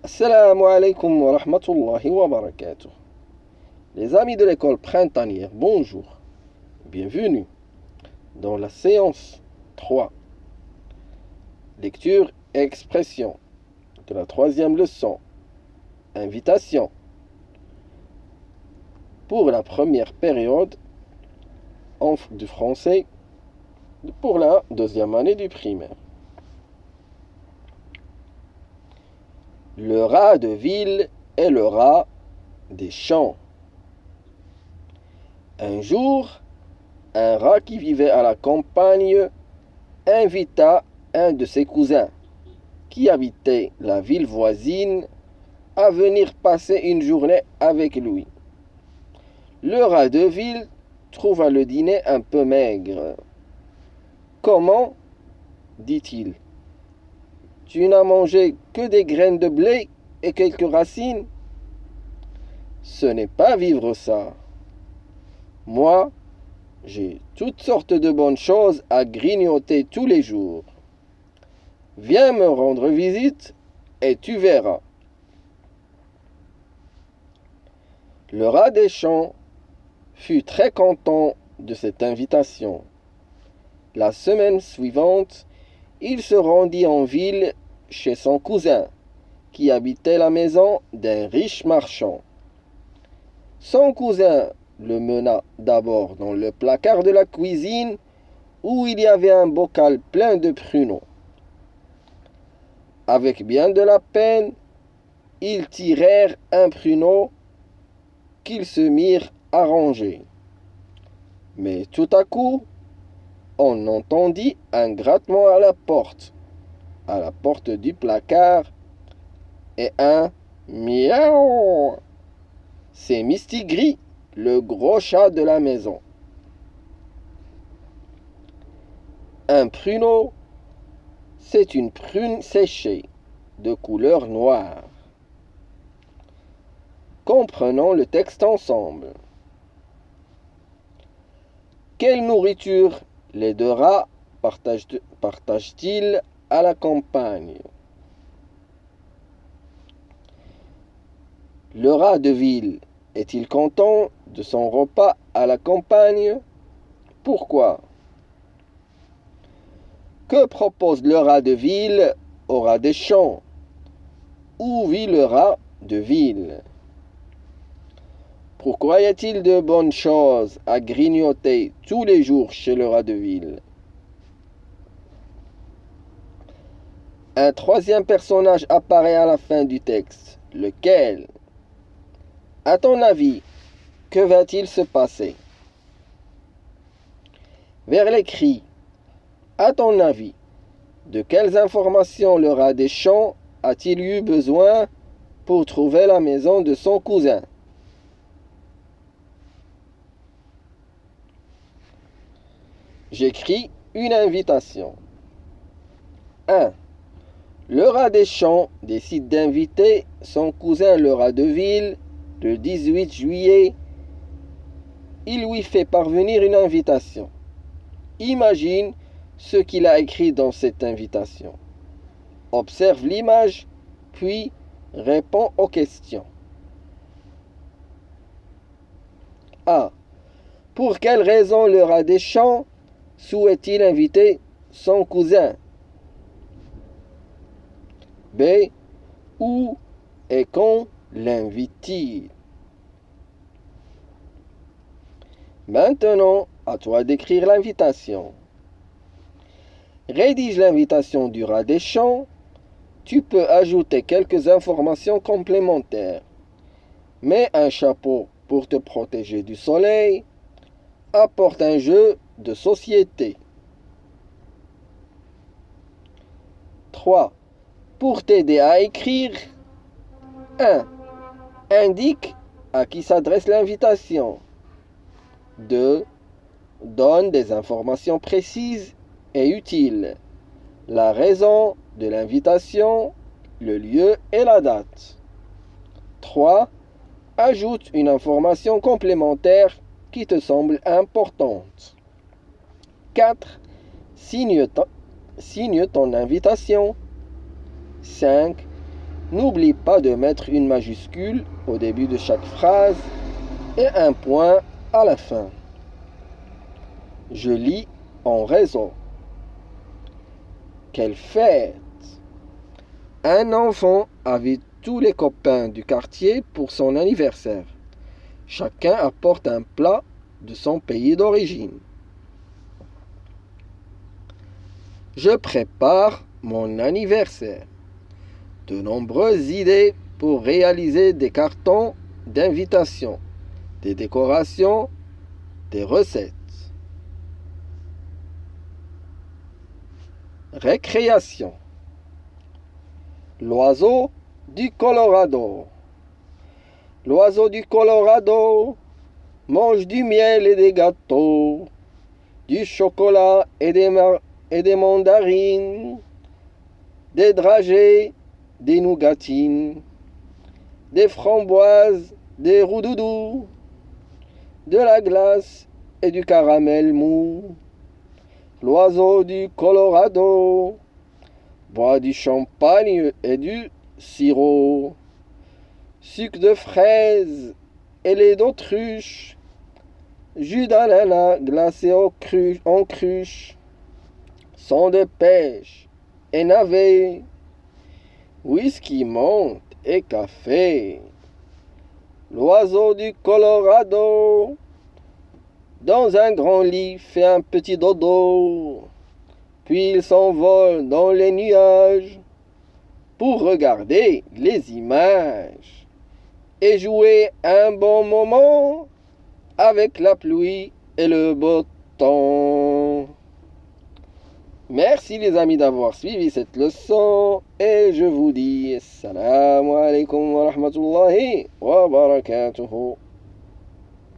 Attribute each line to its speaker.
Speaker 1: Assalamu alaikum wa rahmatullahi wa barakatuh. Les amis de l'école printanière, bonjour. Bienvenue dans la séance 3. Lecture et expression de la troisième leçon. Invitation. Pour la première période du français pour la deuxième année du primaire. Le rat de ville est le rat des champs. Un jour, un rat qui vivait à la campagne invita un de ses cousins qui habitait la ville voisine à venir passer une journée avec lui. Le rat de ville trouva le dîner un peu maigre. « Comment ? dit-il. Tu n'as mangé que des graines de blé et quelques racines ? Ce n'est pas vivre ça. Moi, j'ai toutes sortes de bonnes choses à grignoter tous les jours. Viens me rendre visite et tu verras. » Le rat des champs fut très content de cette invitation. La semaine suivante, il se rendit en ville chez son cousin, qui habitait la maison d'un riche marchand. Son cousin le mena d'abord dans le placard de la cuisine, où il y avait un bocal plein de pruneaux. Avec bien de la peine, ils tirèrent un pruneau qu'ils se mirent à ranger. Mais tout à coup, on entendit un grattement à la porte du placard, et un miaou. C'est Mistigris, le gros chat de la maison. Un pruneau, c'est une prune séchée, de couleur noire. Comprenons le texte ensemble. Quelle nourriture les deux rats partagent-ils à la campagne? Le rat de ville est-il content de son repas à la campagne? Pourquoi? Que propose le rat de ville au rat des champs? Où vit le rat de ville? Pourquoi y a-t-il de bonnes choses à grignoter tous les jours chez le rat de ville? Un troisième personnage apparaît à la fin du texte. Lequel? À ton avis, que va-t-il se passer? Vers les cris. À ton avis, de quelles informations le rat des champs a-t-il eu besoin pour trouver la maison de son cousin? J'écris une invitation. 1. Le rat des champs décide d'inviter son cousin le rat de ville le 18 juillet. Il lui fait parvenir une invitation. Imagine ce qu'il a écrit dans cette invitation. Observe l'image, puis réponds aux questions. A. Pour quelle raison le rat des champs souhaite-t-il inviter son cousin? B. Où et quand l'invite-t-il? Maintenant, à toi d'écrire l'invitation. Rédige l'invitation du rat des champs. Tu peux ajouter quelques informations complémentaires. Mets un chapeau pour te protéger du soleil. Apporte un jeu de société. 3. Pour t'aider à écrire, 1. Indique à qui s'adresse l'invitation. 2. Donne des informations précises et utiles. La raison de l'invitation, le lieu et la date. 3. Ajoute une information complémentaire qui te semble importante. 4. Signe ton invitation. 5. N'oublie pas de mettre une majuscule au début de chaque phrase et un point à la fin. Je lis en réseau. Quelle fête! Un enfant invite tous les copains du quartier pour son anniversaire. Chacun apporte un plat de son pays d'origine. Je prépare mon anniversaire. De nombreuses idées pour réaliser des cartons d'invitation, des décorations, des recettes. Récréation. L'oiseau du Colorado. L'oiseau du Colorado mange du miel et des gâteaux, du chocolat et des mandarines, des dragées, des nougatines, des framboises, des roudoudous, de la glace et du caramel mou. L'oiseau du Colorado boit du champagne et du sirop, sucre de fraise et lait d'autruche, jus d'ananas glacé en cruche, sang de pêche et navet, whisky, menthe et café. L'oiseau du Colorado, dans un grand lit, fait un petit dodo, puis il s'envole dans les nuages pour regarder les images et jouer un bon moment avec la pluie et le beau temps. Merci les amis d'avoir suivi cette leçon et je vous dis assalamu alaikum wa rahmatullahi wa barakatuhu.